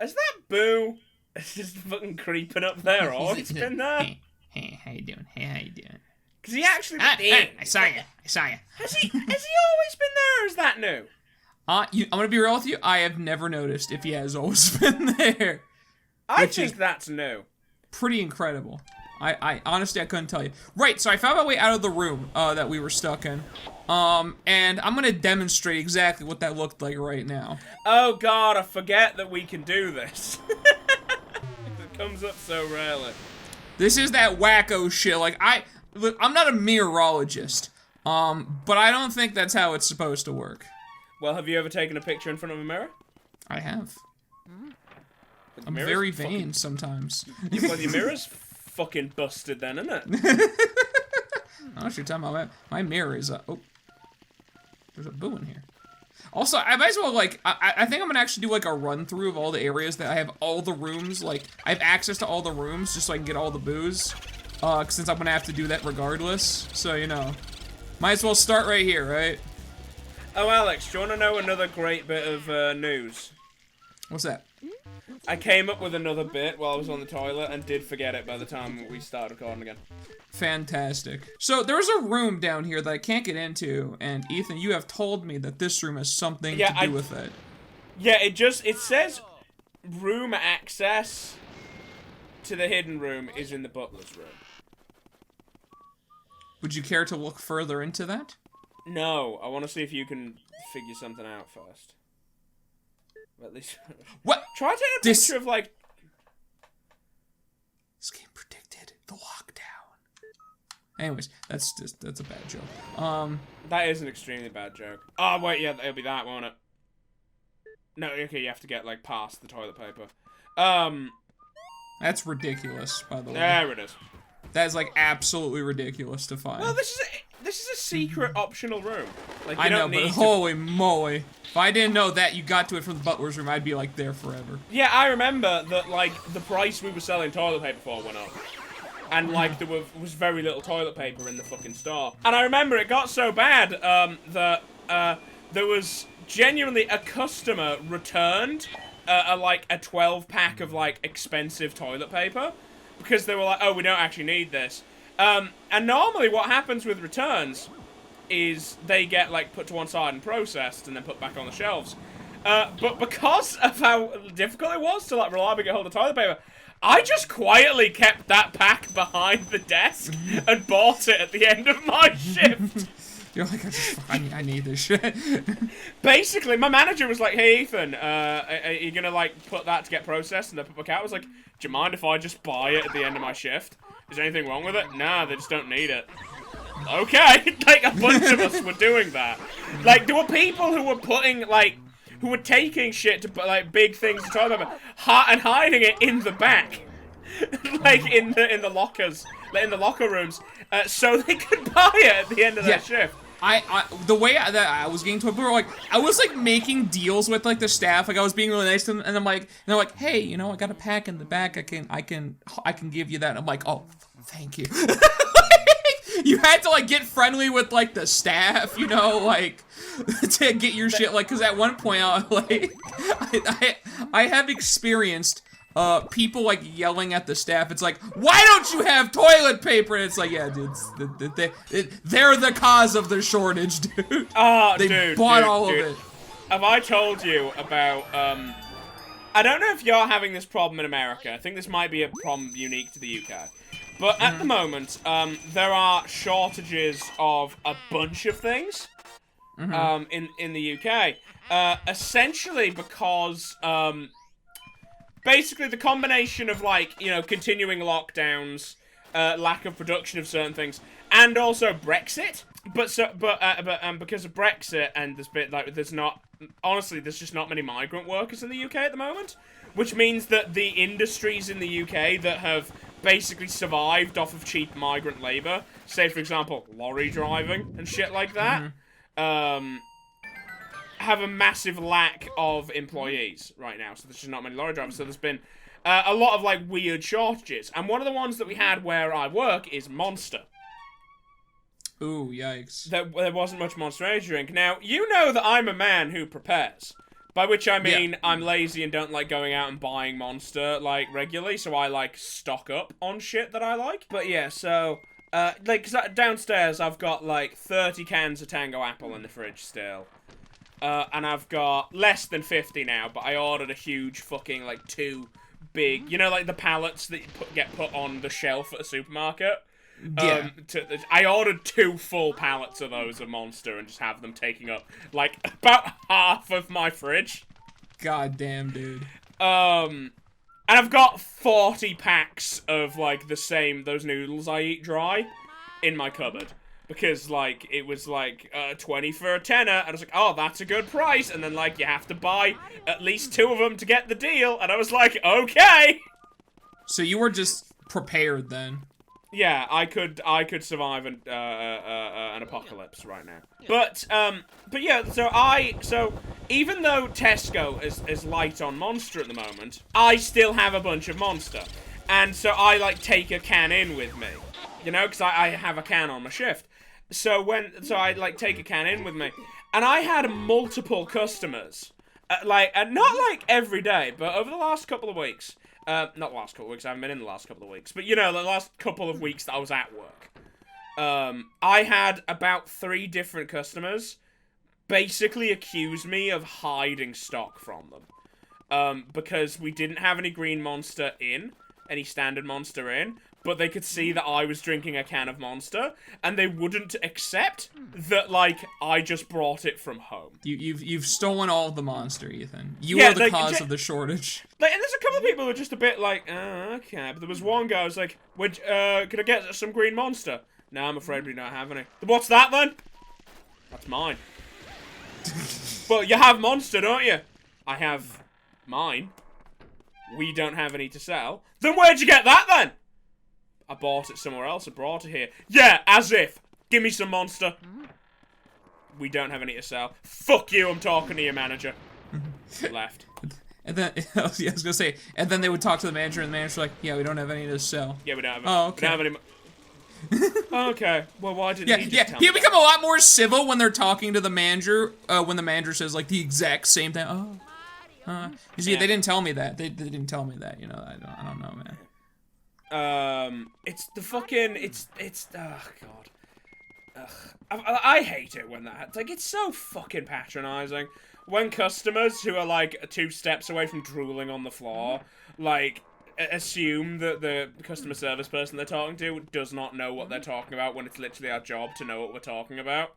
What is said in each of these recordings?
Is that Boo? It's just fucking creeping up there. Oh, it's been there. Hey, how you doing? Hey, how you doing? Because he actually... I saw you. I saw you. Has he always been there, or is that new? I'm gonna be real with you. I have never noticed if he has always been there. I think that's new. Pretty incredible. I honestly, I couldn't tell you. Right, so I found my way out of the room that we were stuck in. And I'm gonna demonstrate exactly what that looked like right now. Oh god, I forget that we can do this. It comes up so rarely. This is that wacko shit. Like, look, I'm not a meteorologist, but I don't think that's how it's supposed to work. Well, have you ever taken a picture in front of a mirror? I have. The I'm very vain sometimes. Well, your mirror's fucking busted then, isn't it? I don't know what you're talking about. My mirror is, oh. There's a boo in here. Also, I might as well, like, I think I'm gonna actually do, like, a run-through of all the areas that I have all the rooms, like, I have access to all the rooms just so I can get all the boos. Since I'm gonna have to do that regardless. So, you know. Might as well start right here, right? Oh, Alex, do you want to know another great bit of news? What's that? I came up with another bit while I was on the toilet and did forget it by the time we started recording again. Fantastic. So there's a room down here that I can't get into, and Ethan, you have told me that this room has something to do with it. Yeah, it says room access to the hidden room is in the butler's room. Would you care to look further into that? No, I want to see if you can figure something out first. At least. What? Try taking a picture of, like... This game predicted the lockdown. Anyways, that's a bad joke. That is an extremely bad joke. Oh, wait, yeah, it'll be that, won't it? No, okay, you have to get, like, past the toilet paper. That's ridiculous, by the way. There it is. That is, like, absolutely ridiculous to find. Well, this is a secret optional room. Like, you I know, don't but need holy moly. If I didn't know that you got to it from the butler's room, I'd be, like, there forever. Yeah, I remember that, like, the price we were selling toilet paper for went up. And, like, there was very little toilet paper in the fucking store. And I remember it got so bad, that, there was genuinely a customer returned, like, a 12-pack of, like, expensive toilet paper. Because they were like, oh, we don't actually need this. And normally what happens with returns is they get, like, put to one side and processed and then put back on the shelves. But because of how difficult it was to, like, reliably get hold of toilet paper, I just quietly kept that pack behind the desk and bought it at the end of my shift. You're like, I need this shit. Basically, my manager was like, hey, Ethan, are you gonna, like, put that to get processed and then put back out? I was like, do you mind if I just buy it at the end of my shift? Is there anything wrong with it? Nah, they just don't need it. Okay, like, a bunch of us were doing that. Like, there were people who were putting, like, who were taking shit to put, like, big things to toilet paper and hiding it in the back. Like, in the lockers, like, in the locker rooms, so they could buy it at the end of their shift. The way that I was getting to it, like, I was, like, making deals with, like, the staff, like, I was being really nice to them, and I'm like, and they're like, hey, you know, I got a pack in the back, I can give you that, and I'm like, oh, thank you. You had to, like, get friendly with, like, the staff, you know, like, to get your shit, like, because at one point, I have experienced people, like, yelling at the staff. It's like, why don't you have toilet paper? And it's like, yeah, dude, they're the cause of the shortage, dude. Oh, they bought all of it. Have I told you about, I don't know if you're having this problem in America. I think this might be a problem unique to the UK. But at the moment, there are shortages of a bunch of things, in the UK. Essentially because, basically the combination of, like, you know, continuing lockdowns, lack of production of certain things, and also Brexit. But because of Brexit and there's just not many migrant workers in the UK at the moment, which means that the industries in the UK that have basically survived off of cheap migrant labor, say for example lorry driving and shit like that, have a massive lack of employees right now. So there's just not many lorry drivers. So there's been a lot of, like, weird shortages. And one of the ones that we had where I work is Monster. Ooh, yikes. There wasn't much Monster Energy drink. Now, you know that I'm a man who prepares. By which I mean I'm lazy and don't like going out and buying Monster like regularly, so I like stock up on shit that I like. But yeah, so like 'cause downstairs I've got like 30 cans of Tango Apple in the fridge still. And I've got less than 50 now, but I ordered a huge fucking like 2 big, you know, like the pallets that you get put on the shelf at a supermarket. Yeah. I ordered 2 full pallets of those of Monster and just have them taking up like about half of my fridge. God damn, dude. And I've got 40 packs of like those noodles I eat dry in my cupboard. Because, like, it was, like, 20 for a tenner, and I was like, oh, that's a good price, and then, like, you have to buy at least 2 of them to get the deal, and I was like, okay! So you were just prepared then. Yeah, I could survive an apocalypse right now. But yeah, so even though Tesco is light on Monster at the moment, I still have a bunch of Monster. And so I, like, take a can in with me. You know, because I have a can on my shift. So I like take a can in with me, and I had multiple customers, not like every day, but over the last couple of weeks, not the last couple of weeks, I haven't been in the last couple of weeks, but you know, the last couple of weeks that I was at work, I had about 3 different customers basically accuse me of hiding stock from them, because we didn't have any green Monster in, any standard Monster in, but they could see that I was drinking a can of Monster, and they wouldn't accept that, like, I just brought it from home. You've stolen all of the Monster, Ethan. You Yeah, are the like, cause of the shortage. Like, and there's a couple of people who are just a bit like, okay. But there was one guy who was like, could I get some green Monster? No, I'm afraid we don't have any. What's that, then? That's mine. Well, you have Monster, don't you? I have mine. We don't have any to sell. Then where'd you get that, then? I bought it somewhere else and brought it here. Yeah, as if. Give me some Monster. We don't have any to sell. Fuck you, I'm talking to your manager. Left. And then, I was gonna say, and then they would talk to the manager, and the manager's like, yeah, we don't have any to sell. Yeah, we don't have, oh, okay. We don't have any okay, well, why didn't he just tell me he'll become a lot more civil when they're talking to the manager, when the manager says, like, the exact same thing. You see, they didn't tell me that. They didn't tell me that, you know, I don't know, man. It's the fucking, it's, oh, God. Ugh. I hate it when that, like, it's so fucking patronizing. When customers who are, like, 2 steps away from drooling on the floor, like, assume that the customer service person they're talking to does not know what they're talking about when it's literally our job to know what we're talking about.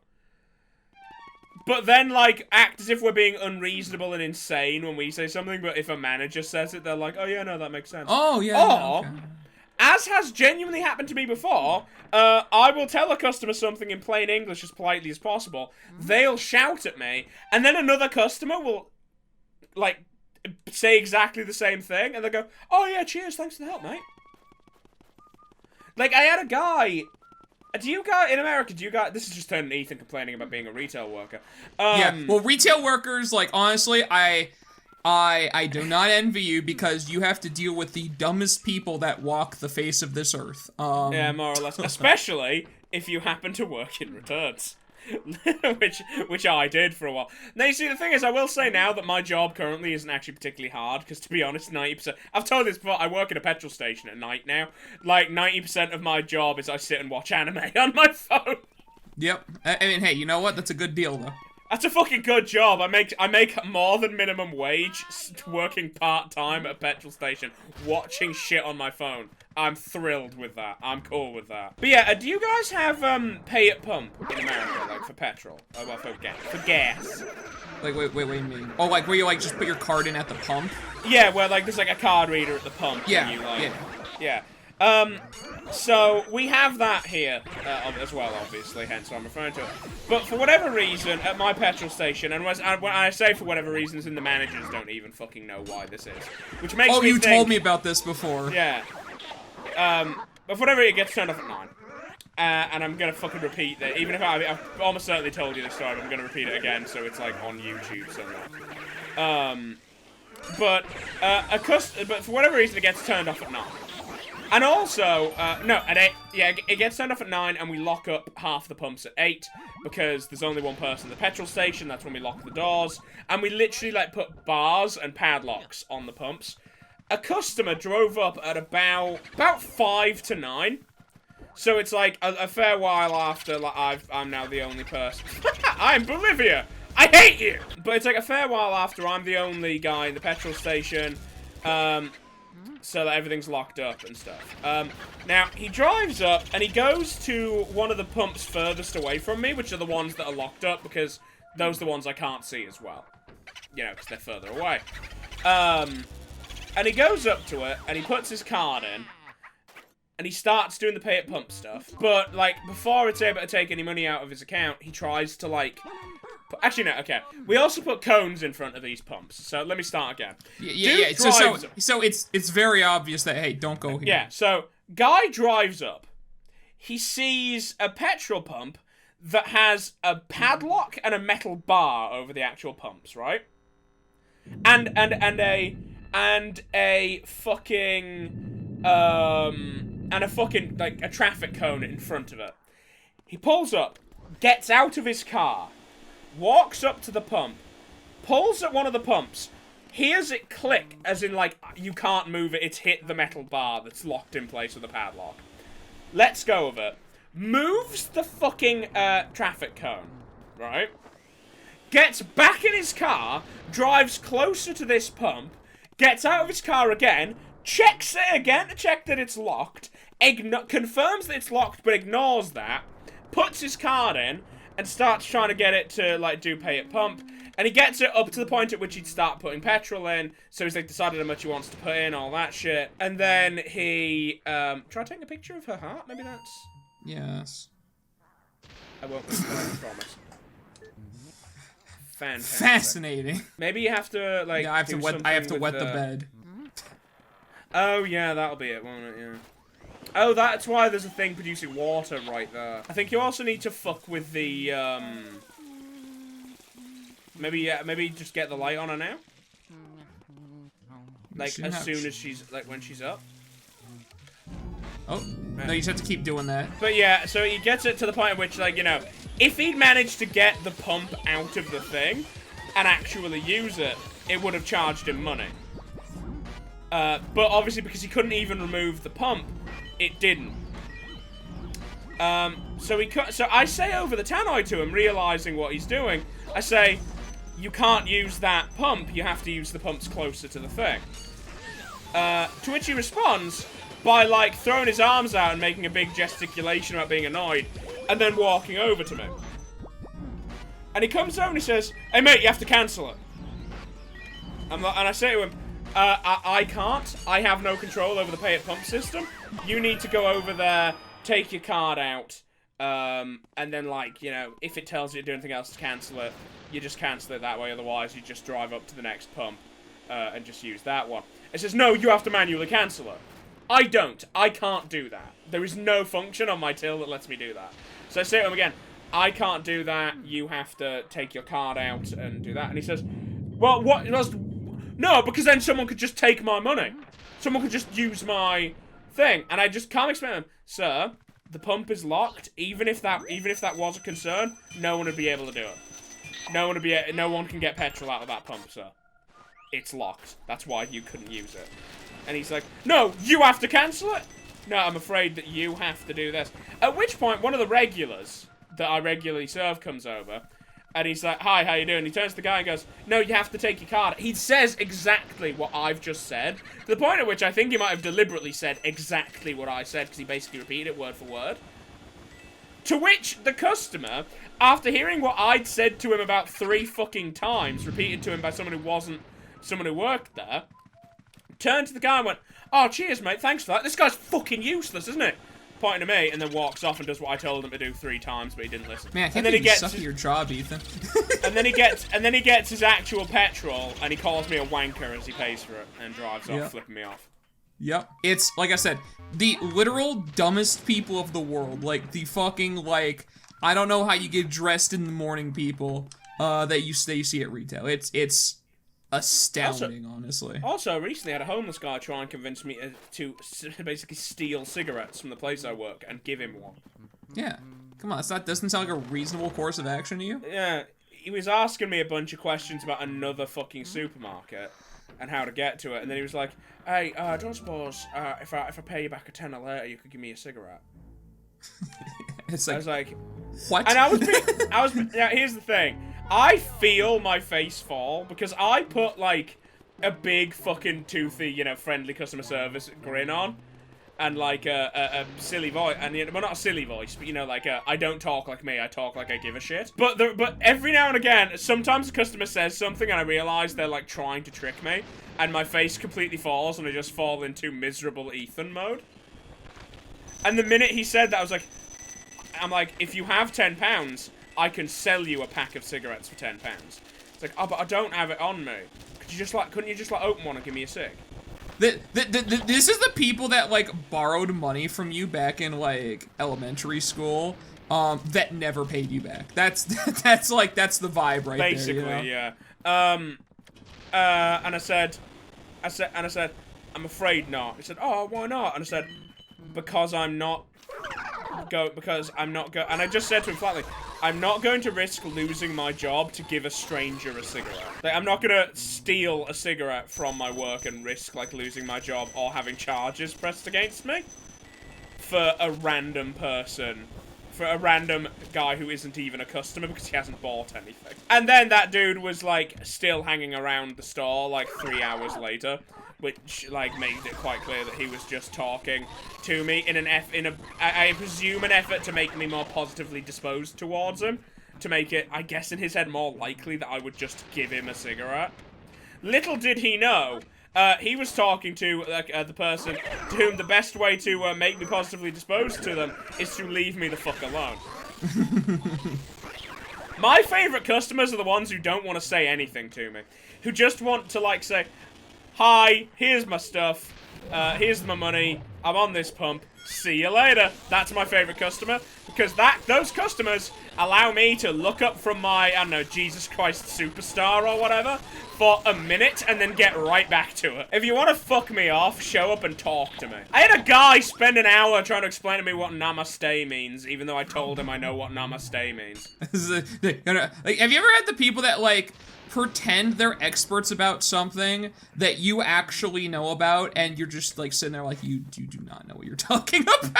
But then, like, act as if we're being unreasonable and insane when we say something, but if a manager says it, they're like, oh, yeah, no, that makes sense. Oh, yeah. Or, as has genuinely happened to me before, I will tell a customer something in plain English as politely as possible. They'll shout at me, and then another customer will, like, say exactly the same thing, and they'll go, oh yeah, cheers, thanks for the help, mate. Like, I had a guy, in America, this is just turning Ethan complaining about being a retail worker. Yeah, well, retail workers, like, honestly, I do not envy you because you have to deal with the dumbest people that walk the face of this earth. Yeah, more or less. Especially if you happen to work in returns. which I did for a while. Now, you see, the thing is, I will say now that my job currently isn't actually particularly hard, because to be honest, 90%... I've told this before, I work at a petrol station at night now. Like, 90% of my job is I sit and watch anime on my phone. Yep. I mean, hey, you know what? That's a good deal, though. That's a fucking good job. I make more than minimum wage working part-time at a petrol station, watching shit on my phone. I'm thrilled with that. I'm cool with that. But yeah, do you guys have pay at pump in America, like for petrol? Oh, well, for gas. Like, wait, what do you mean? Oh, like where you like just put your card in at the pump? Yeah, where like there's like a card reader at the pump. Yeah, and you, like, yeah. So we have that here as well, obviously, hence why I'm referring to it. But for whatever reason, at my petrol station, and when I say for whatever reasons, the managers don't even fucking know why this is, which makes me think, told me about this before. Yeah. But for whatever, it gets turned off at 9. And I'm gonna fucking repeat that, even if I've almost certainly told you this story, but I'm gonna repeat it again, so it's like on YouTube somewhere. But for whatever reason, it gets turned off at 9. And also, no, at 8, yeah, it gets turned off at 9, and we lock up half the pumps at 8, because there's only one person at the petrol station, that's when we lock the doors, and we literally, like, put bars and padlocks on the pumps. A customer drove up at about 5 to 9, so it's, like, a fair while after, like, I'm now the only person. I'm Bolivia! I hate you! But it's, like, a fair while after I'm the only guy in the petrol station, so that everything's locked up and stuff. Now, he drives up, and he goes to one of the pumps furthest away from me, which are the ones that are locked up, because those are the ones I can't see as well. You know, because they're further away. And he goes up to it, and he puts his card in, and he starts doing the pay-at-pump stuff. But, like, before it's able to take any money out of his account, he tries to, like... Actually, no, okay. We also put cones in front of these pumps. So let me start again. Yeah. So it's very obvious that, hey, don't go here. Yeah, so guy drives up. He sees a petrol pump that has a padlock and a metal bar over the actual pumps, right? And a fucking like a traffic cone in front of it. He pulls up, gets out of his car, walks up to the pump, pulls at one of the pumps, hears it click, as in, like, you can't move it, it's hit the metal bar that's locked in place with the padlock. Lets go of it. Moves the fucking, traffic cone, right? Gets back in his car, drives closer to this pump, gets out of his car again, checks it again to check that it's locked, confirms that it's locked but ignores that, puts his card in, and starts trying to get it to, like, do pay at pump. And he gets it up to the point at which he'd start putting petrol in. So he's, like, decided how much he wants to put in, all that shit. And then he, try taking a picture of her heart? Maybe that's... Yes. I won't move her, I promise. Fantastic. Fascinating. Maybe you have to, like, yeah, I have to wet the bed. Oh, yeah, that'll be it, won't it? Yeah. Oh, that's why there's a thing producing water right there. I think you also need to fuck with the, maybe just get the light on her now? Like, as soon as she's, like, when she's up? Oh, no, you just have to keep doing that. But yeah, so he gets it to the point at which, like, you know, if he'd managed to get the pump out of the thing and actually use it, it would have charged him money. But obviously, because he couldn't even remove the pump, it didn't. So I say over the tannoy to him, realizing what he's doing. I say, you can't use that pump. You have to use the pumps closer to the thing. To which he responds by, like, throwing his arms out and making a big gesticulation about being annoyed, and then walking over to me. And he comes over and he says, "Hey mate, you have to cancel it." And I say to him, I can't. I have no control over the pay-at-pump system. You need to go over there, take your card out, and then, like, you know, if it tells you to do anything else to cancel it, you just cancel it that way. Otherwise, you just drive up to the next pump and just use that one. It says, no, you have to manually cancel it. I don't. I can't do that. There is no function on my till that lets me do that. So I say to him again, I can't do that. You have to take your card out and do that. And he says, well, what? No, because then someone could just take my money. Someone could just use my thing. And I just can't explain to him, sir, the pump is locked. Even if that was a concern, no one would be able to do it. No one can get petrol out of that pump, sir. It's locked. That's why you couldn't use it. And he's like, no, you have to cancel it. No, I'm afraid that you have to do this. At which point, one of the regulars that I regularly serve comes over. And he's like, hi, how you doing? He turns to the guy and goes, no, you have to take your card. He says exactly what I've just said. To the point at which I think he might have deliberately said exactly what I said, because he basically repeated it word for word. To which the customer, after hearing what I'd said to him about 3 fucking times, repeated to him by someone who wasn't someone who worked there, turned to the guy and went, oh, cheers, mate, thanks for that. This guy's fucking useless, isn't it? Pointing to me, and then walks off and does what I told him to do 3 times, but he didn't listen. Man, I can't believe you suck at your job, Ethan. and then he gets his actual petrol, and he calls me a wanker as he pays for it, and drives off, flipping me off. Yep. It's, like I said, the literal dumbest people of the world. Like, the fucking, like, I don't know how you get dressed in the morning people, that you see at retail. It's astounding, honestly. Also, recently I had a homeless guy try and convince me to basically steal cigarettes from the place I work and give him one. Yeah. Come on, doesn't sound like a reasonable course of action to you? Yeah, he was asking me a bunch of questions about another fucking supermarket and how to get to it, and then he was like, "Hey, don't suppose if I pay you back a tenner later, you could give me a cigarette?" It's I like, was like, what? and yeah, here's the thing. I feel my face fall because I put, like, a big fucking toothy, you know, friendly customer service grin on. And, like, a silly voice. And, well, not a silly voice, but, you know, like, I don't talk like me, I talk like I give a shit. But every now and again, sometimes the customer says something and I realize they're, like, trying to trick me. And my face completely falls and I just fall into miserable Ethan mode. And the minute he said that, I'm like, if you have £10, I can sell you a pack of cigarettes for £10. It's like, oh, but I don't have it on me. Couldn't you just open one and give me a cig? This is the people that, like, borrowed money from you back in, like, elementary school, that never paid you back. That's the vibe right Basically, there, you know? yeah. And I said, I'm afraid not. He said, oh, why not? And I said, because I'm not and I just said to him flatly, I'm not going to risk losing my job to give a stranger a cigarette. Like, I'm not gonna steal a cigarette from my work and risk, like, losing my job or having charges pressed against me for a random person. For a random guy who isn't even a customer because he hasn't bought anything. And then that dude was, like, still hanging around the store, like, 3 hours later. Which, like, made it quite clear that he was just talking to me in I presume an effort to make me more positively disposed towards him. To make it, I guess, in his head more likely that I would just give him a cigarette. Little did he know, he was talking to, like, the person to whom the best way to make me positively disposed to them is to leave me the fuck alone. My favorite customers are the ones who don't want to say anything to me. Who just want to, like, say, hi, here's my stuff, here's my money, I'm on this pump, see you later. That's my favorite customer, because those customers allow me to look up from my, I don't know, Jesus Christ Superstar or whatever, for a minute and then get right back to it. If you want to fuck me off, show up and talk to me. I had a guy spend an hour trying to explain to me what namaste means, even though I told him I know what namaste means. Like, have you ever had the people that, like, pretend they're experts about something that you actually know about, and you're just, like, sitting there like, you do not know what you're talking about?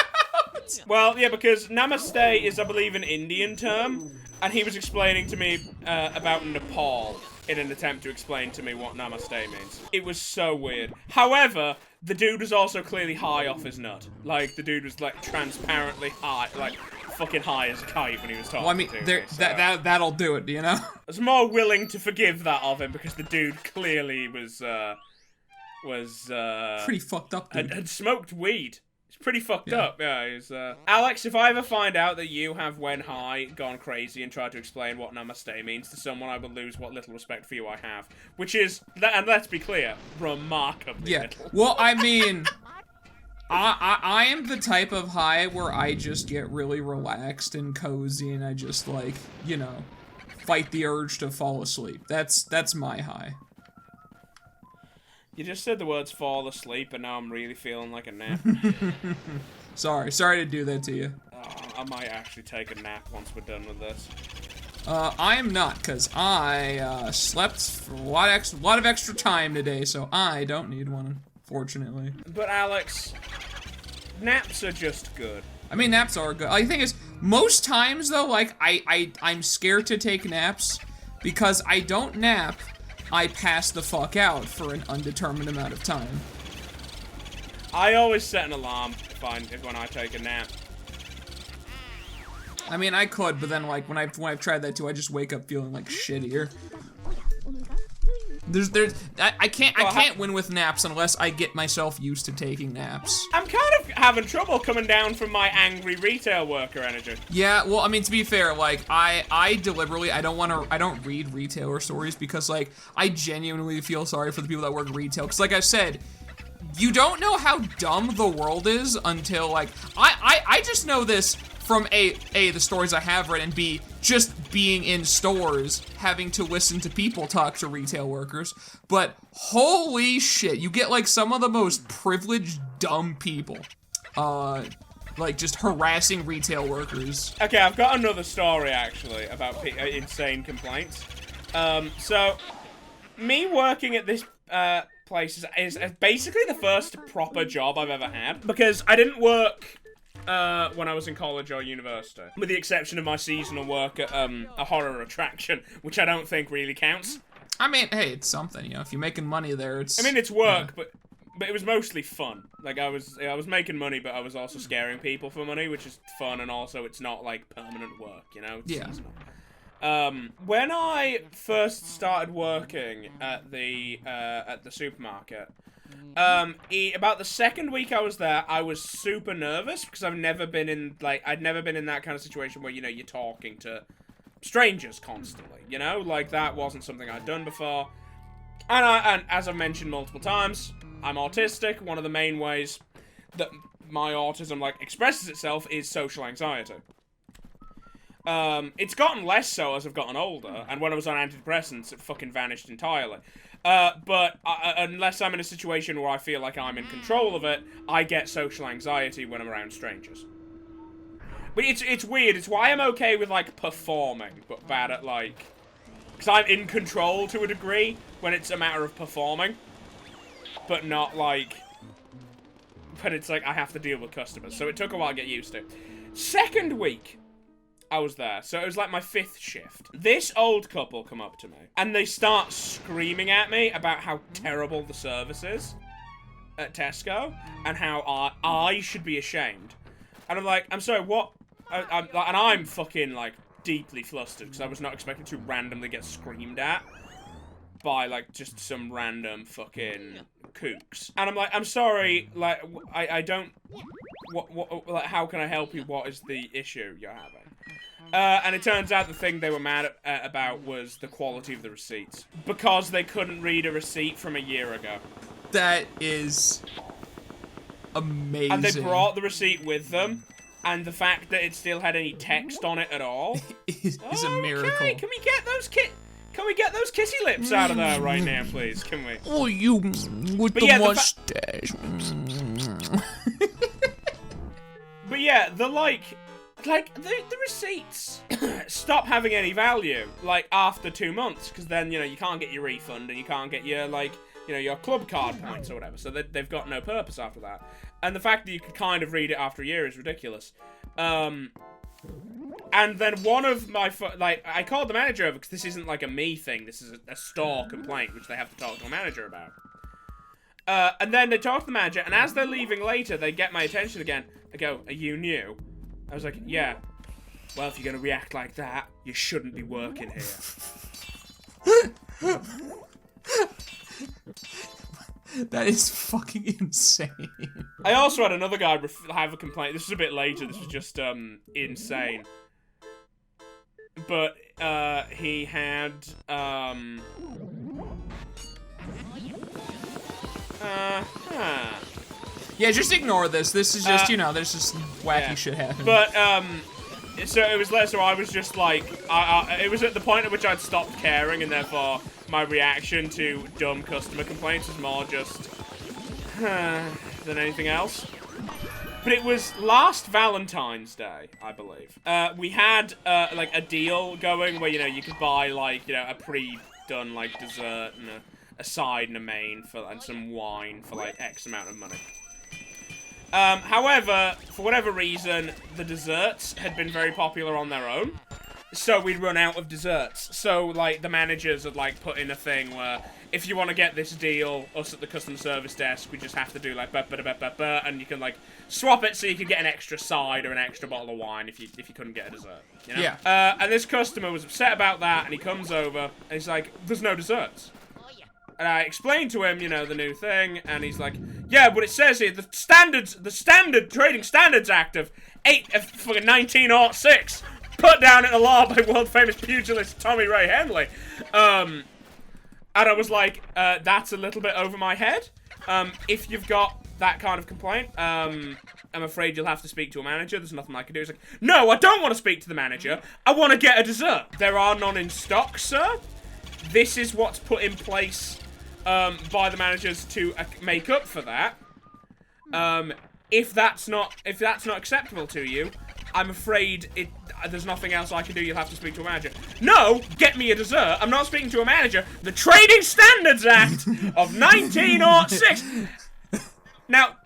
Well, yeah, because namaste is, I believe, an Indian term, and he was explaining to me about Nepal in an attempt to explain to me what namaste means. It was so weird. However, the dude was also clearly high off his nut. Like, the dude was, like, transparently high, like, fucking high as a kite when he was talking well, I mean, to me. So that'll do it, you know? I was more willing to forgive that of him because the dude clearly was Pretty fucked up, dude. had smoked weed. It's pretty fucked up, yeah. He's, Alex, if I ever find out that you have, when high, gone crazy and tried to explain what namaste means to someone, I will lose what little respect for you I have. Which is, and let's be clear, remarkably little. Well, I mean, I am the type of high where I just get really relaxed and cozy and I just, like, you know, fight the urge to fall asleep. That's my high. You just said the words fall asleep, and now I'm really feeling like a nap. Sorry to do that to you. I might actually take a nap once we're done with this. I am not, because I slept for a lot of extra time today, so I don't need one, fortunately. But Alex, naps are just good. I mean, naps are good. The thing is, most times, though, like, I'm scared to take naps, because I don't nap, I pass the fuck out for an undetermined amount of time. I always set an alarm when I take a nap. I mean, I could, but then, like, when I've tried that too, I just wake up feeling like shittier. I can't win with naps unless I get myself used to taking naps. I'm kind of having trouble coming down from my angry retail worker energy. Yeah, well, I mean, to be fair, like, I deliberately, I don't read retailer stories because, like, I genuinely feel sorry for the people that work retail. Because, like I said, you don't know how dumb the world is until, like, I just know this from A, the stories I have read, and B, just being in stores, having to listen to people talk to retail workers, but holy shit, you get like some of the most privileged, dumb people, like just harassing retail workers. Okay, I've got another story actually about insane complaints. So, me working at this place is basically the first proper job I've ever had, because I didn't work when I was in college or university, with the exception of my seasonal work at a horror attraction, which I don't think really counts. I mean, hey, it's something, you know, if you're making money there, it's... I mean, it's work, but it was mostly fun. Like, I was making money, but I was also scaring people for money, which is fun, and also it's not, like, permanent work, you know? It's seasonal. When I first started working at the supermarket, about the second week I was there, I was super nervous, because I'd never been in that kind of situation where, you know, you're talking to strangers constantly, you know? Like, that wasn't something I'd done before. And as I've mentioned multiple times, I'm autistic. One of the main ways that my autism, like, expresses itself is social anxiety. It's gotten less so as I've gotten older, and when I was on antidepressants, it fucking vanished entirely. But unless I'm in a situation where I feel like I'm in control of it, I get social anxiety when I'm around strangers. But it's weird. It's why I'm okay with, like, performing, but bad at, like... Because I'm in control to a degree when it's a matter of performing. But not, like... But it's like, I have to deal with customers. So it took a while to get used to. Second week I was there, so it was like my 5th shift. This old couple come up to me, and they start screaming at me about how terrible the service is at Tesco, and how I should be ashamed. And I'm like, I'm sorry, what? And I'm fucking, like, deeply flustered, because I was not expecting to randomly get screamed at by, like, just some random fucking kooks. And I'm like, I'm sorry, like, I don't... like, how can I help you? What is the issue you're having? And it turns out the thing they were mad about was the quality of the receipts. Because they couldn't read a receipt from a year ago. That is amazing. And they brought the receipt with them, and the fact that it still had any text on it at all is a miracle. Can we get those kissy lips out of there right now, please? Can we? Oh, you with But the yeah, mustache. But yeah, the receipts stop having any value, like, after 2 months, because then, you know, you can't get your refund, and you can't get your, like, you know, your club card points or whatever, so they've got no purpose after that. And the fact that you could kind of read it after a year is ridiculous. And then one of my, I called the manager over, because this isn't, like, a me thing, this is a store complaint, which they have to talk to a manager about. And then they talk to the manager, and as they're leaving later, they get my attention again. They go, "Are you new?" I was like, "Yeah." "Well, if you're gonna react like that, you shouldn't be working here." That is fucking insane. I also had another guy have a complaint. This was a bit later. This was just, insane. But, he had, Yeah, just ignore this. This is just, you know, there's just wacky shit happening. But, so it was less, so I was just like, it was at the point at which I'd stopped caring, and therefore my reaction to dumb customer complaints was more just, than anything else. But it was last Valentine's Day, I believe. We had, like, a deal going where, you know, you could buy, like, you know, a pre-done, like, dessert and a side and a main and some wine for, like, X amount of money. However, for whatever reason, the desserts had been very popular on their own. So we'd run out of desserts. So, like, the managers had, like, put in a thing where, if you want to get this deal, us at the customer service desk, we just have to do, like, and you can, like, swap it so you could get an extra side or an extra bottle of wine if you couldn't get a dessert, you know? Yeah. And this customer was upset about that, and he comes over, and he's like, "There's no desserts." And I explained to him, you know, the new thing, and he's like, "Yeah, but it says here, the Trading Standards Act of 1906, put down in the law by world-famous pugilist Tommy Ray Henley." And I was like, that's a little bit over my head. If you've got that kind of complaint, I'm afraid you'll have to speak to a manager. There's nothing I can do. He's like, no, I don't want to speak to the manager. I want to get a dessert. There are none in stock, sir. This is what's put in place by the managers to make up for that. If that's not acceptable to you, I'm afraid there's nothing else I can do. You'll have to speak to a manager. No, get me a dessert. I'm not speaking to a manager. The Trading Standards Act of 1906. Now,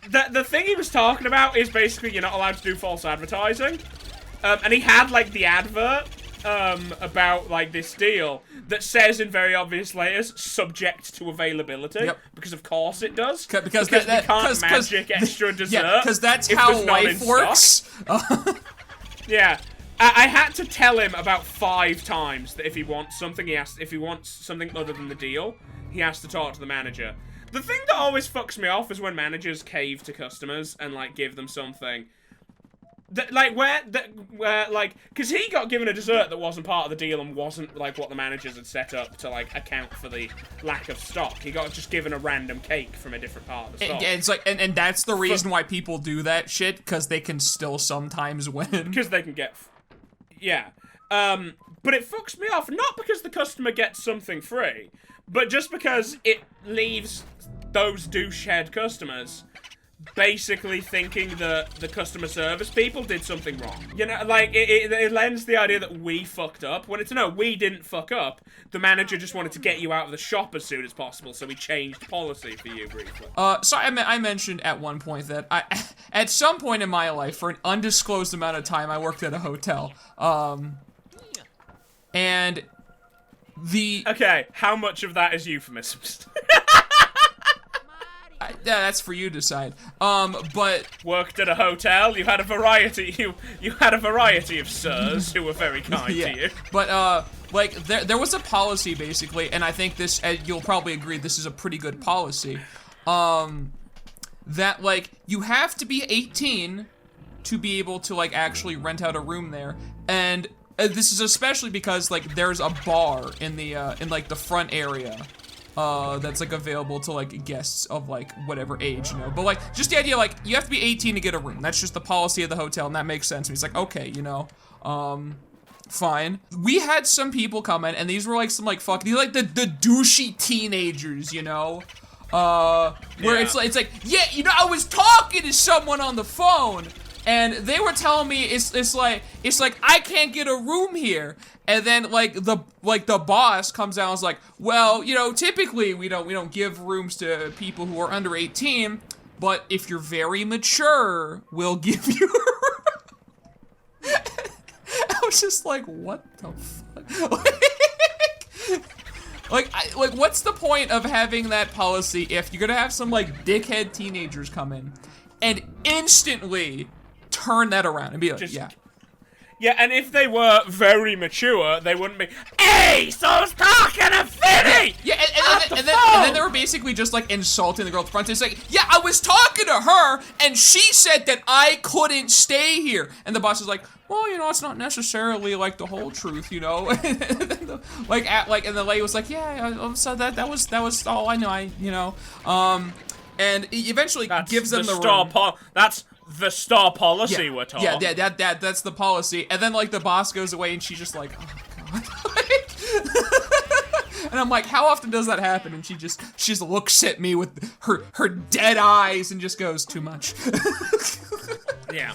the thing he was talking about is basically you're not allowed to do false advertising. And he had, like, the advert about, like, this deal that says in very obvious letters, subject to availability. Yep. Because of course it does. Because we can't magic extra dessert. Yeah, because that's if how there's none in life works. Yeah. I had to tell him about 5 times that if he wants something, if he wants something other than the deal, he has to talk to the manager. The thing that always fucks me off is when managers cave to customers and, like, give them something. Because he got given a dessert that wasn't part of the deal and wasn't, like, what the managers had set up to, like, account for the lack of stock. He got just given a random cake from a different part of the stock. It's like, and that's the reason why people do that shit, because they can still sometimes win. Because they can get... Yeah. But it fucks me off, not because the customer gets something free, but just because it leaves those douchehead customers basically thinking that the customer service people did something wrong. You know, like, it lends the idea that we fucked up, when it's, no, we didn't fuck up. The manager just wanted to get you out of the shop as soon as possible, so he changed policy for you briefly. So I mentioned at one point that at some point in my life, for an undisclosed amount of time, I worked at a hotel. And the... Okay, how much of that is euphemisms? Yeah, that's for you to decide. But worked at a hotel. You had a variety. You had a variety of sirs who were very kind to you. But like there was a policy basically, and I think this you'll probably agree this is a pretty good policy. That like you have to be 18 to be able to like actually rent out a room there, and this is especially because like there's a bar in the in like the front area. That's like available to like guests of like whatever age, you know. But like just the idea like you have to be 18 to get a room. That's just the policy of the hotel, and that makes sense. And he's like, okay, you know, fine. We had some people come in, and these were like some like these like the douchey teenagers, you know. Where it's like, yeah, you know, I was talking to someone on the phone, and they were telling me it's like I can't get a room here. And then like the boss comes out and is like, well, you know, typically we don't give rooms to people who are under 18, but if you're very mature, we'll give you a room. I was just like, what the fuck? Like what's the point of having that policy if you're gonna have some like dickhead teenagers come in and instantly turn that around and be like, yeah. Yeah, and if they were very mature, they wouldn't be, hey, so I was talking to Finny! Yeah, and then they were basically just like insulting the girl at the front. It's like, yeah, I was talking to her, and she said that I couldn't stay here. And the boss is like, well, you know, it's not necessarily like the whole truth, you know. And the lady was like, yeah, so that was all I know, you know. And he eventually gives them the room. That's the star policy we're talking. Yeah, that's the policy. And then like the boss goes away and she's just like, oh god. And I'm like, how often does that happen? And she just looks at me with her dead eyes and just goes, too much. Yeah.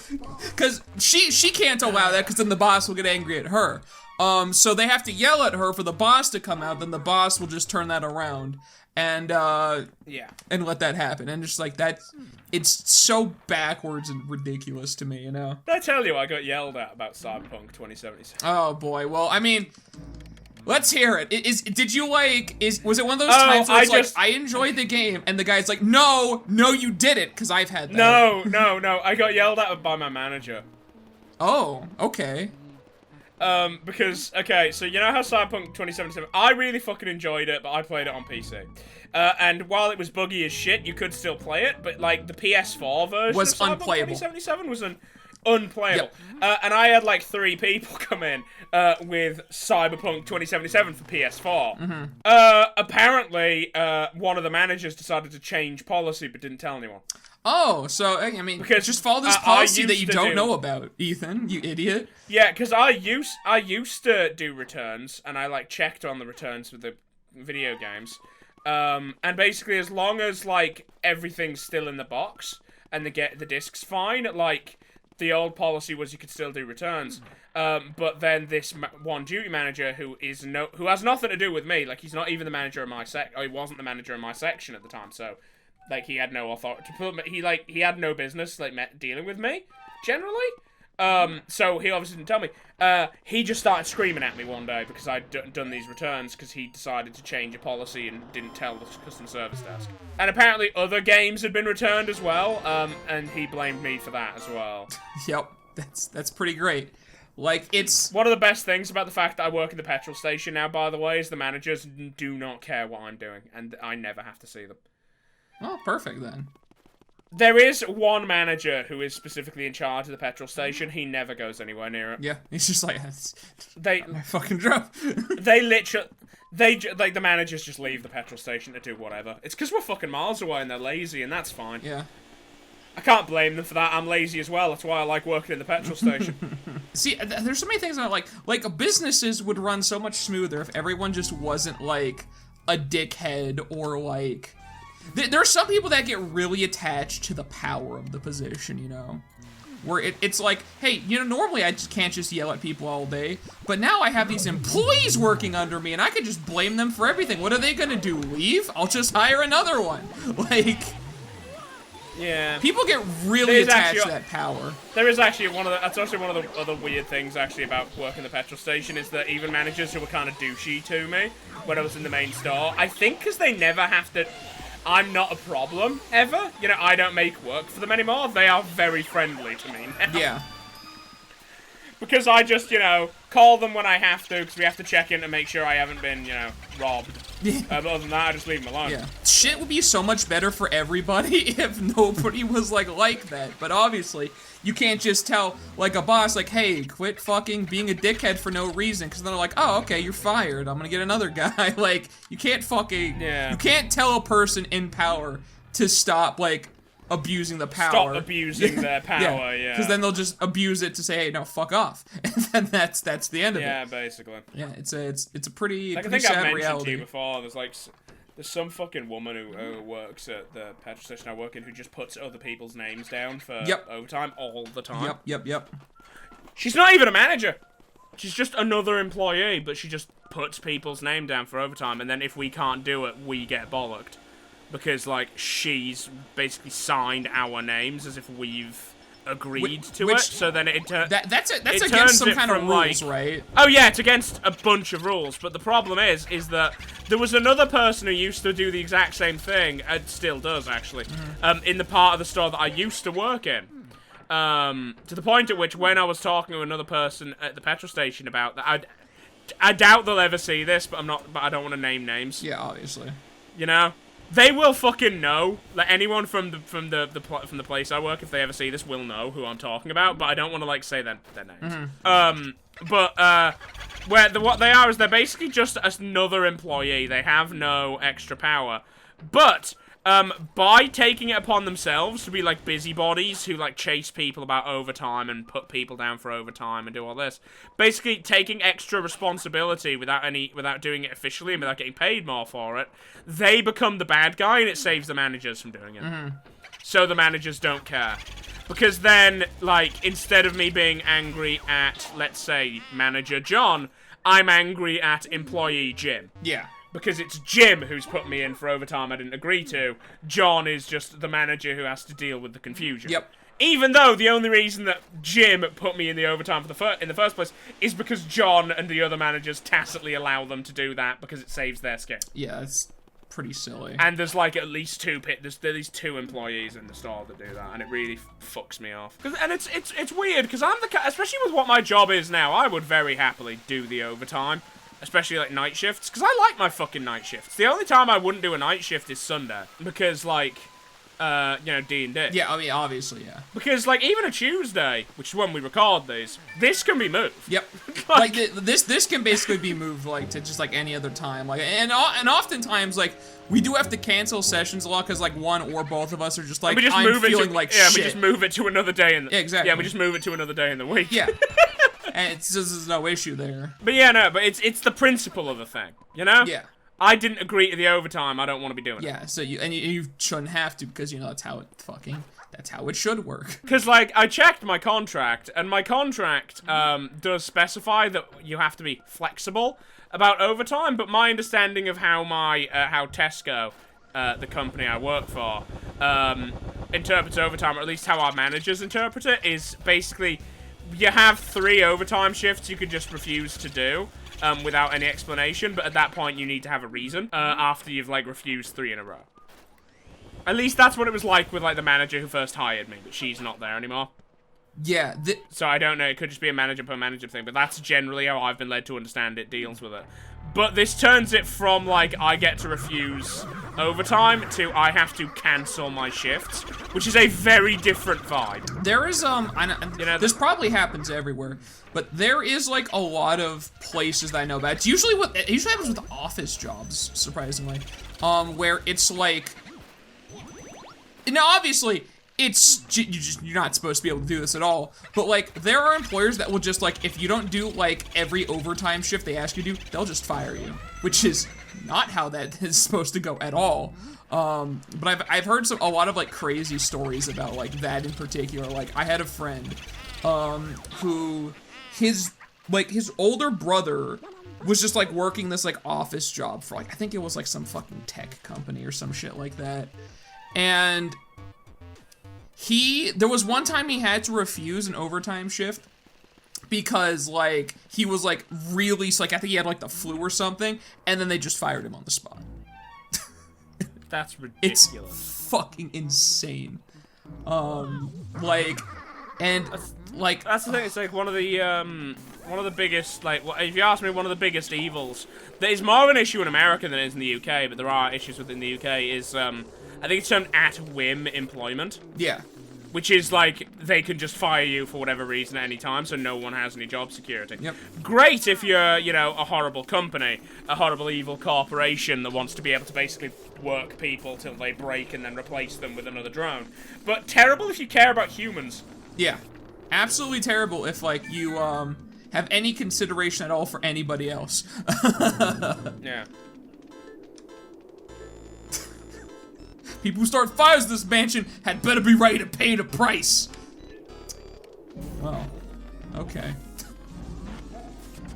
Cause she can't allow that because then the boss will get angry at her. So they have to yell at her for the boss to come out, then the boss will just turn that around. And and let that happen, and just like that, it's so backwards and ridiculous to me, you know. Did I tell you I got yelled at about Cyberpunk 2077? Oh boy, well I mean, let's hear it. Was it one of those times where I enjoyed the game, and the guy's like, no, you didn't, because I've had that. No, I got yelled at by my manager. Oh, okay. Because, okay, so you know how Cyberpunk 2077, I really fucking enjoyed it, but I played it on PC. And while it was buggy as shit, you could still play it, but, like, the PS4 version was of Cyberpunk unplayable. 2077 was unplayable. And I had like 3 people come in with Cyberpunk 2077 for PS4. Apparently, one of the managers decided to change policy but didn't tell anyone. Oh, so, I mean, Because, just follow this policy that you don't know about, Ethan, you idiot. Yeah, because I used to do returns, and I like checked on the returns with the video games. And basically, as long as like everything's still in the box and the disc's fine, like the old policy was you could still do returns. But then this one duty manager who has nothing to do with me, like he's not even the manager of my he wasn't the manager of my section at the time, so like he had no authority to put me, he had no business like dealing with me generally. So he obviously didn't tell me. He just started screaming at me one day because I'd done these returns because he decided to change a policy and didn't tell the customer service desk. And apparently other games had been returned as well, and he blamed me for that as well. Yep, that's pretty great. Like, it's... One of the best things about the fact that I work at the petrol station now, by the way, is the managers do not care what I'm doing, and I never have to see them. Oh, perfect then. There is one manager who is specifically in charge of the petrol station. He never goes anywhere near it. Yeah, he's just like, They my fucking job. the managers just leave the petrol station to do whatever. It's because we're fucking miles away and they're lazy, and that's fine. Yeah. I can't blame them for that. I'm lazy as well. That's why I like working in the petrol station. See, there's so many things that like businesses would run so much smoother if everyone just wasn't like a dickhead or like... There are some people that get really attached to the power of the position, you know? Where it's like, hey, you know, normally I just can't just yell at people all day, but now I have these employees working under me and I could just blame them for everything. What are they gonna do, leave? I'll just hire another one. Like... Yeah. People get really attached to that power. There is actually that's actually one of the other weird things actually about working the petrol station is that even managers who were kind of douchey to me when I was in the main store, I think because they never have to... I'm not a problem, ever. You know, I don't make work for them anymore. They are very friendly to me now. Yeah. Because I just, you know, call them when I have to, because we have to check in to make sure I haven't been, you know, robbed. But other than that, I just leave them alone. Yeah. Shit would be so much better for everybody if nobody was, like that. But obviously, you can't just tell, like, a boss, like, hey, quit fucking being a dickhead for no reason. Because then they're like, oh, okay, you're fired. I'm gonna get another guy. Like, you can't fucking... Yeah. You can't tell a person in power to stop, like... abusing the power. Stop abusing their power, yeah. Because then they'll just abuse it to say, hey, no, fuck off. And then that's the end of it. Yeah, basically. Yeah, it's a pretty, like, pretty I think sad I've mentioned reality. to you before, there's some fucking woman who works at the petrol station I work in who just puts other people's names down for overtime all the time. Yep. She's not even a manager. She's just another employee, but she just puts people's name down for overtime, and then if we can't do it, we get bollocked. Because, like, she's basically signed our names as if we've agreed to it. So then that's against some kind of rules, right? Oh yeah, it's against a bunch of rules. But the problem is that there was another person who used to do the exact same thing, and still does actually, in the part of the store that I used to work in. To the point at which, when I was talking to another person at the petrol station about that, I doubt they'll ever see this, but I don't want to name names. Yeah, obviously. You know. They will fucking know. Like, anyone from the place I work, if they ever see this, will know who I'm talking about. But I don't want to like say their names. What they are is they're basically just another employee. They have no extra power. But by taking it upon themselves to be like busybodies who like chase people about overtime and put people down for overtime and do all this, basically taking extra responsibility without doing it officially and without getting paid more for it, they become the bad guy and it saves the managers from doing it. So the managers don't care. Because then, like, instead of me being angry at, let's say, manager John, I'm angry at employee Jim. Yeah. Because it's Jim who's put me in for overtime I didn't agree to. John is just the manager who has to deal with the confusion. Yep. Even though the only reason that Jim put me in the overtime in the first place is because John and the other managers tacitly allow them to do that because it saves their skin. Yeah, it's pretty silly. And there's like at least there's these 2 employees in the store that do that, and it really fucks me off. And it's weird because I'm especially with what my job is now, I would very happily do the overtime. Especially, like, night shifts. Because I like my fucking night shifts. The only time I wouldn't do a night shift is Sunday. Because, like, D&D. Yeah, I mean, obviously, yeah. Because, like, even a Tuesday, which is when we record these, this can be moved. Yep. Like, this can basically be moved, like, to just, like, any other time. Like, and oftentimes, like, we do have to cancel sessions a lot because, like, one or both of us are just like, we just I'm move feeling it to, like yeah, shit. we just move it to another day in the, Exactly. Yeah, we just move it to another day in the week. Yeah. And it's just, there's no issue there. But yeah, no, but it's the principle of the thing, you know? Yeah. I didn't agree to the overtime, I don't want to be doing it. Yeah, so you shouldn't have to because, you know, that's how it should work. Because, like, I checked my contract, and my contract does specify that you have to be flexible about overtime, but my understanding of how how Tesco, the company I work for, interprets overtime, or at least how our managers interpret it, is basically you have 3 overtime shifts you could just refuse to do. Without any explanation, but at that point you need to have a reason after you've, like, refused 3 in a row. At least that's what it was like with, like, the manager who first hired me, but she's not there anymore. Yeah. So I don't know, it could just be a manager per manager thing, but that's generally how I've been led to understand it deals with it. But this turns it from, like, I get to refuse overtime to I have to cancel my shifts, which is a very different vibe. There is, this probably happens everywhere, but there is, like, a lot of places that I know about. It usually happens with office jobs, surprisingly, where it's like, now obviously, you're not supposed to be able to do this at all, but, like, there are employers that will just, like, if you don't do, like, every overtime shift they ask you to do, they'll just fire you, which is not how that is supposed to go at all. But I've heard a lot of, like, crazy stories about, like, that in particular. Like, I had a friend, who, his older brother was just, like, working this, like, office job for, like, I think it was, like, some fucking tech company or some shit like that. And there was one time he had to refuse an overtime shift because, like, he was, like, really, like, I think he had, like, the flu or something, and then they just fired him on the spot. That's ridiculous. It's fucking insane. Like, and, like... That's the thing, it's, like, one of the biggest, like, if you ask me, one of the biggest evils that is more of an issue in America than it is in the UK, but there are issues within the UK, is, I think it's termed at-whim employment. Yeah. Which is, like, they can just fire you for whatever reason at any time, so no one has any job security. Yep. Great if you're, you know, a horrible company, a horrible evil corporation that wants to be able to basically work people till they break and then replace them with another drone. But terrible if you care about humans. Yeah. Absolutely terrible if, like, you, have any consideration at all for anybody else. Yeah. People who start fires in this mansion had better be ready to pay the price. Oh, okay.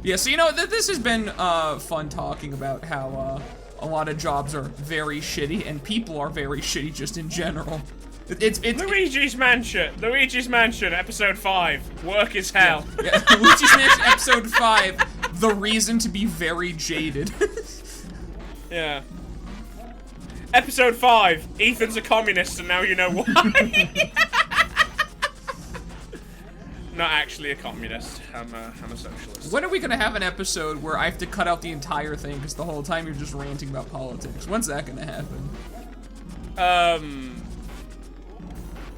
Yeah, so, you know, this has been fun talking about how a lot of jobs are very shitty and people are very shitty just in general. It's Luigi's Mansion, episode 5. Work is hell. Yeah, Luigi's Mansion, episode 5. The reason to be very jaded. Yeah. Episode 5, Ethan's a communist and now you know why. Not actually a communist, I'm a socialist. When are we gonna have an episode where I have to cut out the entire thing because the whole time you're just ranting about politics? When's that gonna happen?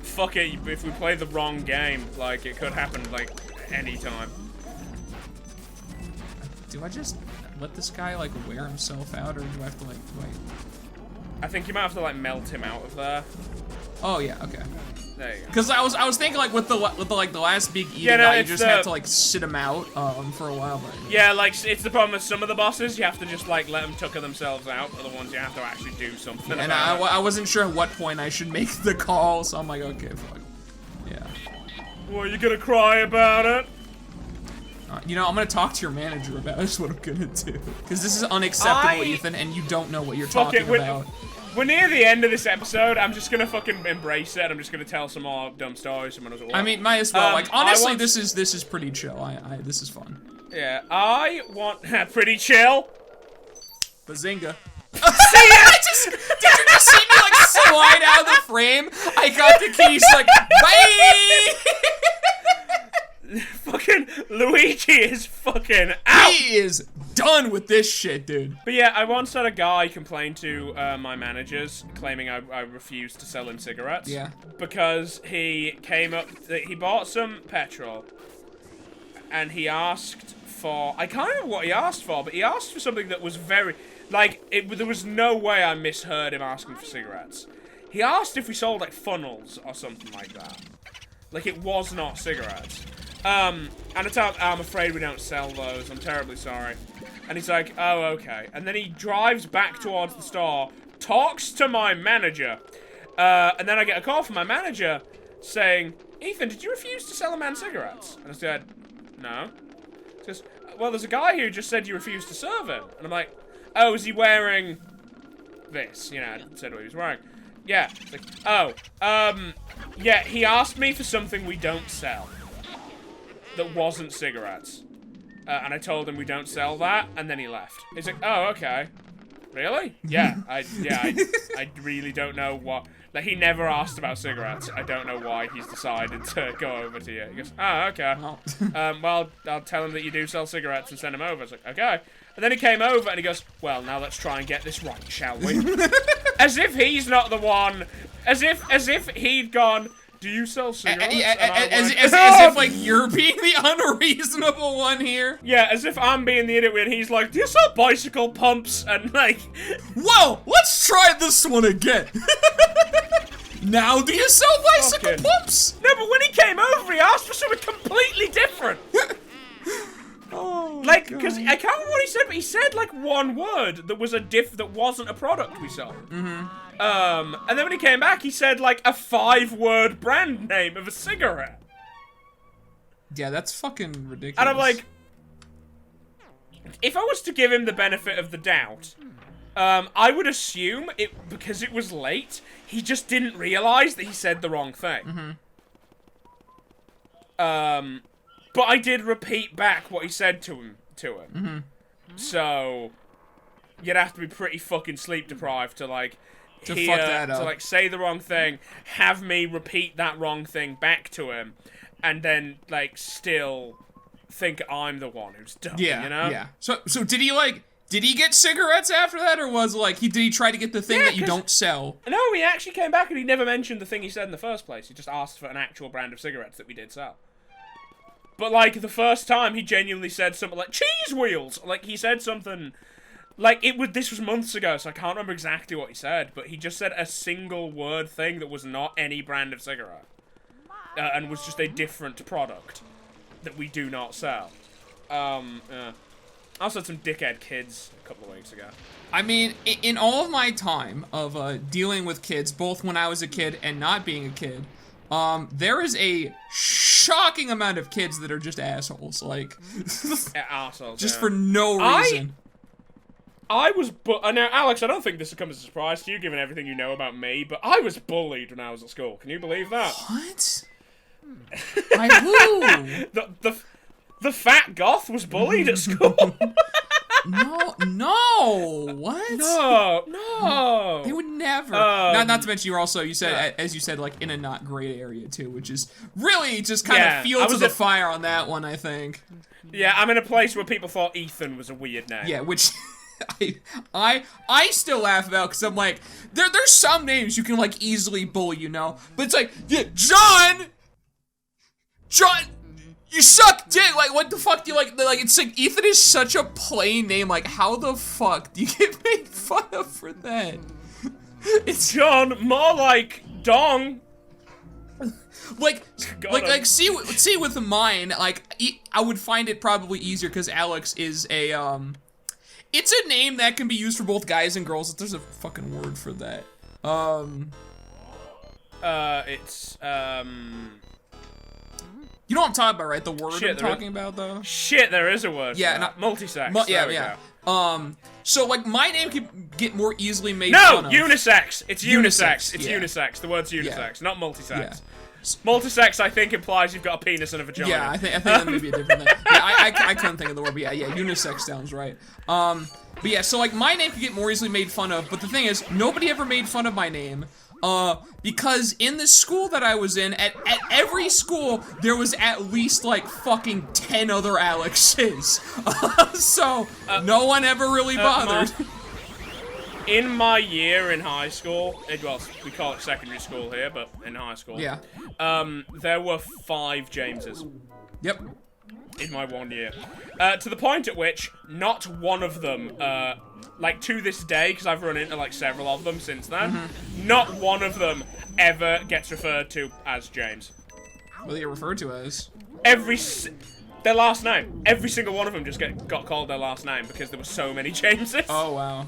Fuck it, if we play the wrong game, like, it could happen, like, any time. Do I just let this guy, like, wear himself out, or do I have to, like, wait? I think you might have to, like, melt him out of there. Oh yeah, okay. There you go. Because I was thinking, like, with the last big eating guy, you just have to, like, sit him out for a while. But yeah, like, it's the problem with some of the bosses. You have to just, like, let them tucker themselves out. Other ones you have to actually do something. And I wasn't sure at what point I should make the call, so I'm like, okay, fuck. Yeah. Well, you gonna cry about it? You know, I'm gonna talk to your manager about it. That's what I'm gonna do. Because this is unacceptable, Ethan, and you don't know what you're talking about. We're near the end of this episode. I'm just gonna fucking embrace it. I'm just gonna tell some more dumb stories. Someone knows what. I mean, might as well. Like, honestly, this is pretty chill. This is fun. Yeah, I want pretty chill. Bazinga. See, did you just see me, like, slide out of the frame? I got the keys, like, bye! Fucking Luigi is fucking out. He is done. done with this shit, dude. But yeah, I once had a guy complain to my managers, claiming I refused to sell him cigarettes. Yeah. Because he came up, he bought some petrol, and he asked for, I can't remember what he asked for, but he asked for something that was very, like, there was no way I misheard him asking for cigarettes. He asked if we sold, like, funnels or something like that. Like, it was not cigarettes. And I tell him, I'm afraid we don't sell those. I'm terribly sorry. And he's like, oh, okay. And then he drives back towards the store, talks to my manager. And then I get a call from my manager saying, Ethan, did you refuse to sell a man cigarettes? And I said, no. He says, well, there's a guy who just said you refused to serve him. And I'm like, oh, is he wearing this? You know, I said what he was wearing. Yeah. It's like, oh, yeah, he asked me for something we don't sell. That wasn't cigarettes. And I told him we don't sell that, and then he left. He's like, oh, okay. Really? Yeah, I really don't know what... Like, he never asked about cigarettes. I don't know why he's decided to go over to you. He goes, oh, okay. Well, I'll tell him that you do sell cigarettes and send him over. I was like, okay. And then he came over and he goes, well, now let's try and get this right, shall we? As if he's not the one. As if he'd gone, do you sell cigarettes? As if, like, you're being the unreasonable one here. Yeah, as if I'm being the idiot when he's like, do you sell bicycle pumps? And, like... Whoa, let's try this one again. Now do you sell bicycle pumps? No, but when he came over, he asked for something completely different. Oh, like, because I can't remember what he said, but he said, like, one word that was that wasn't a product we sold. Mm-hmm. And then when he came back, he said, like, a 5-word brand name of a cigarette. Yeah, that's fucking ridiculous. And I'm like, if I was to give him the benefit of the doubt, I would assume, because it was late, he just didn't realize that he said the wrong thing. Mm-hmm. But I did repeat back what he said to him. Mm-hmm. So, you'd have to be pretty fucking sleep deprived to, like, fuck that up. to, like, say the wrong thing, have me repeat that wrong thing back to him, and then, like, still think I'm the one who's dumb, yeah, you know? Yeah. So did he get cigarettes after that, or was, like, did he try to get the thing that you don't sell? No, he actually came back and he never mentioned the thing he said in the first place. He just asked for an actual brand of cigarettes that we did sell. But, like, the first time, he genuinely said something like, cheese wheels! Like, he said something... Like, this was months ago, so I can't remember exactly what he said, but he just said a single word thing that was not any brand of cigarette. And was just a different product that we do not sell. I also had some dickhead kids a couple of weeks ago. I mean, in all of my time of dealing with kids, both when I was a kid and not being a kid, there is a shocking amount of kids that are just assholes, like... Assholes, just for no reason. I was now, Alex, I don't think this will come as a surprise to you, given everything you know about me, but I was bullied when I was at school. Can you believe that? What? By who? The fat goth was bullied at school. No, what? No. They would never. Not to mention, you said, as you said, like, in a not great area, too, which is really just kind of fuel to the fire on that one, I think. Yeah, I'm in a place where people thought Ethan was a weird name. Yeah, which... I still laugh about, because I'm like, there's some names you can, like, easily bully, you know? But it's like, yeah, John, you suck dick, like, what the fuck do you like, it's like, Ethan is such a plain name, like, how the fuck do you get made fun of for that? It's John, more like Dong. See with mine, like, I would find it probably easier, because Alex is a, it's a name that can be used for both guys and girls. There's a fucking word for that. It's, You know what I'm talking about, right? The word Shit, I'm talking about, though? Shit, there is a word. Yeah, for that. Multi-sex. Yeah. So, like, my name can get more easily made fun of. No, unisex. It's unisex. It's yeah. unisex. The word's unisex, not multi-sex. Yeah. Multi-sex, I think, implies you've got a penis and a vagina. Yeah, I think that may be a different thing. Yeah, I couldn't think of the word, but yeah, unisex sounds right. But yeah, so, like, my name could get more easily made fun of, but the thing is, nobody ever made fun of my name Because in the school that I was in, at every school, there was at least, like, fucking 10 other Alexes. So, no one ever really bothered. In my year in high school, well, we call it secondary school here, but in high school, Yeah. There were 5 Jameses Yep. in my 1 year. To the point at which not one of them, like to this day, because I've run into like several of them since then, not one of them ever gets referred to as James. What are you referred to as? Their last name. Every single one of them just got called their last name because there were so many Jameses. Oh, wow.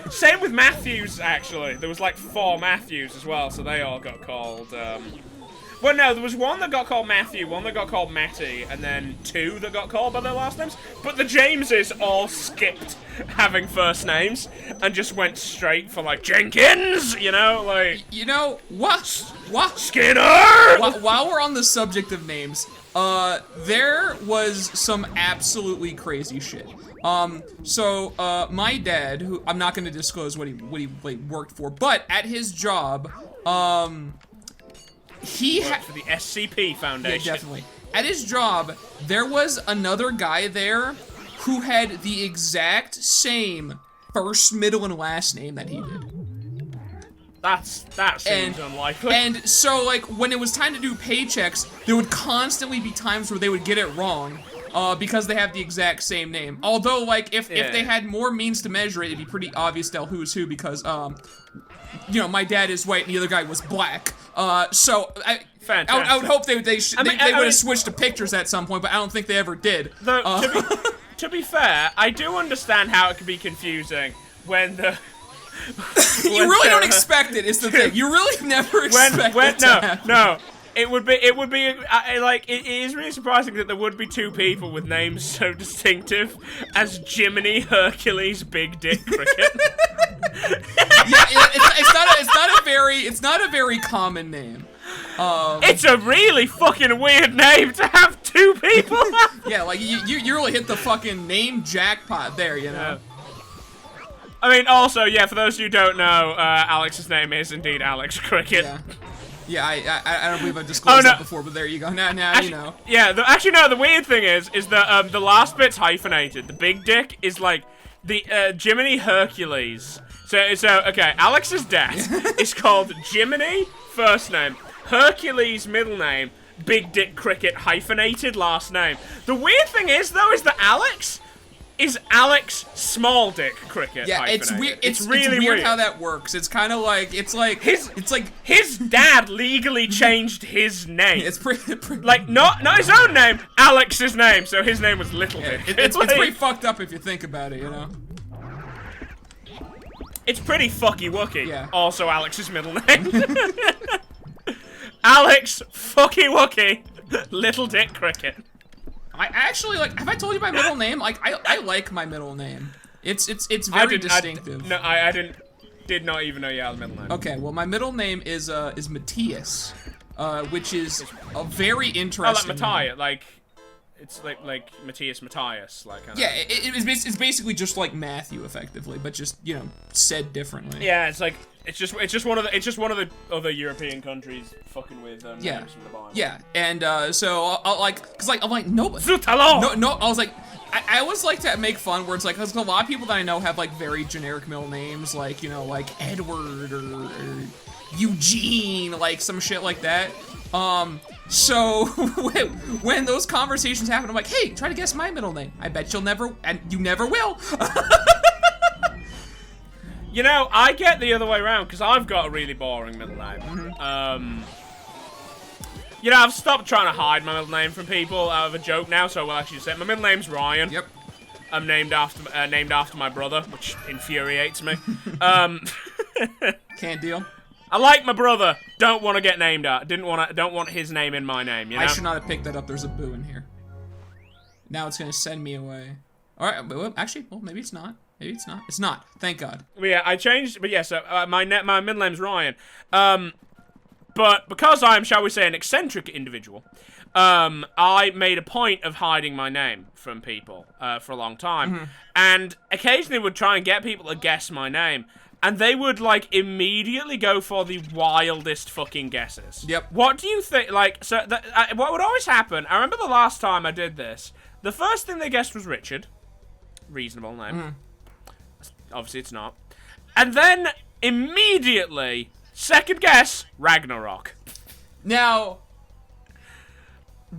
Same with Matthews, actually. There was like 4 Matthews as well, so they all got called, well, no, there was one that got called Matthew, one that got called Matty, and then 2 that got called by their last names. But the Jameses all skipped having first names and just went straight for, like, Jenkins, you know, like... You know, what? Skinner! While we're on the subject of names, there was some absolutely crazy shit. So, my dad, who I'm not going to disclose what he like, worked for, but at his job, he Worked for the SCP Foundation. Yeah, definitely. At his job, there was another guy there who had the exact same first, middle, and last name that he did. That seems unlikely. And so, like, when it was time to do paychecks, there would constantly be times where they would get it wrong. Because they have the exact same name. Although, like, if they had more means to measure it, it'd be pretty obvious to tell who's who because, you know, my dad is white and the other guy was black. So I would hope they would have switched to pictures at some point, but I don't think they ever did. Though, to be fair, I do understand how it can be confusing when the... You really don't expect it, is the thing. You really never expect it to happen. No. It would be, like, it is really surprising that there would be 2 people with names so distinctive as Jiminy Hercules Big Dick Cricket. Yeah, it's not a very common name. It's a really fucking weird name to have 2 people. Yeah, like, you really hit the fucking name jackpot there, you know? I mean, also, yeah, for those who don't know, Alex's name is indeed Alex Cricket. Yeah. Yeah, I don't believe I've disclosed that before, but there you go. Now actually, you know. Yeah, the weird thing is that the last bit's hyphenated. The big dick is like the Jiminy Hercules. So okay, Alex's dad is called Jiminy first name, Hercules middle name, Big Dick Cricket hyphenated last name. The weird thing is though is that Alex is Alex Small Dick Cricket. Yeah, hyphenated. it's weird. It's really weird how that works. It's kind of like his dad legally changed his name. It's pretty like not his own name, Alex's name. So his name was Little Dick. It's pretty fucked up if you think about it, you know. It's pretty fucky wucky. Yeah. Also Alex's middle name. Alex fucky wucky Little Dick Cricket. I actually like. Have I told you my middle name? Like, I like my middle name. It's very distinctive. I did not even know you had a middle name. Okay, well, my middle name is Matthias, which is a very interesting. Oh, like Matthias, like it's like Matthias, like. Yeah, it's basically just like Matthew, effectively, but just said differently. Yeah, it's just one of the other European countries fucking with names from the Bible. Yeah, and so I'm like nobody. Zutalon! No, I was like, I always like to make fun where it's like, because a lot of people that I know have like very generic middle names, like like Edward or Eugene, like some shit like that. So when those conversations happen, I'm like, hey, try to guess my middle name. I bet you'll never, and you never will. You know, I get the other way around because I've got a really boring middle name. You know, I've stopped trying to hide my middle name from people out of a joke now, so I will actually say my middle name's Ryan. Yep. I'm named after my brother, which infuriates me. Can't deal. I like my brother. Don't want to get named out. Don't want his name in my name. You know? I should not have picked that up. There's a boo in here. Now it's gonna send me away. All right. Well, actually, maybe it's not. Maybe it's not. It's not. Thank God. Well, yeah, I changed. But yeah, so my middle name's Ryan. But because I'm, shall we say, an eccentric individual, I made a point of hiding my name from people for a long time, and occasionally would try and get people to guess my name. and they would, like, immediately go for the wildest fucking guesses. Yep. What do you think, like, so, what would always happen, I remember the last time I did this, the first thing they guessed was Richard. Reasonable name. Obviously it's not. And then, immediately, second guess, Ragnarok. Now,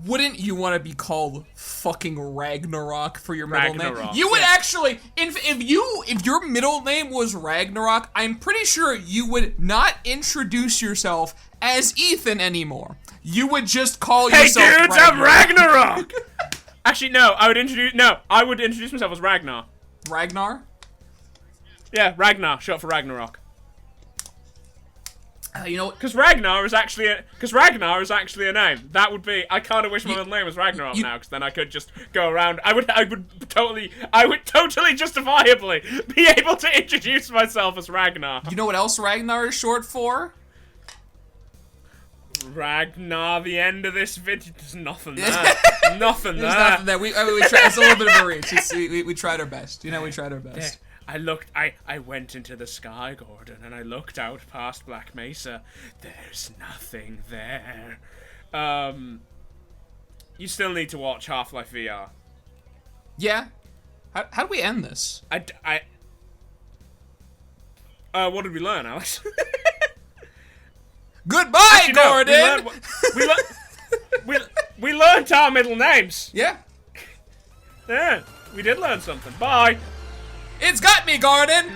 wouldn't you want to be called fucking Ragnarok for your middle name? Ragnarok, You would yeah. actually, if your middle name was Ragnarok, I'm pretty sure you would not introduce yourself as Ethan anymore. You would just call Hey yourself dudes, I'm Ragnarok! Actually, no, I would introduce myself as Ragnar. Ragnar? Yeah, Ragnar, short for Ragnarok. You know what? Because Ragnar is actually a name. That would be. I kind of wish my middle name was Ragnarok now, because then I could just go around. I would totally justifiably be able to introduce myself as Ragnar. You know what else Ragnar is short for? Ragnar, the end of this video. There's nothing there. Nothing there. There's nothing there. We tried. It's a little bit of a reach. We tried our best. You know, we tried our best. I went into the sky, Gordon, and I looked out past Black Mesa. There's nothing there. You still need to watch Half-Life VR. Yeah. How do we end this? What did we learn, Alex? Goodbye, Actually, no, Gordon. we learned our middle names. Yeah. Yeah, we did learn something. Bye. It's got me, Gordon.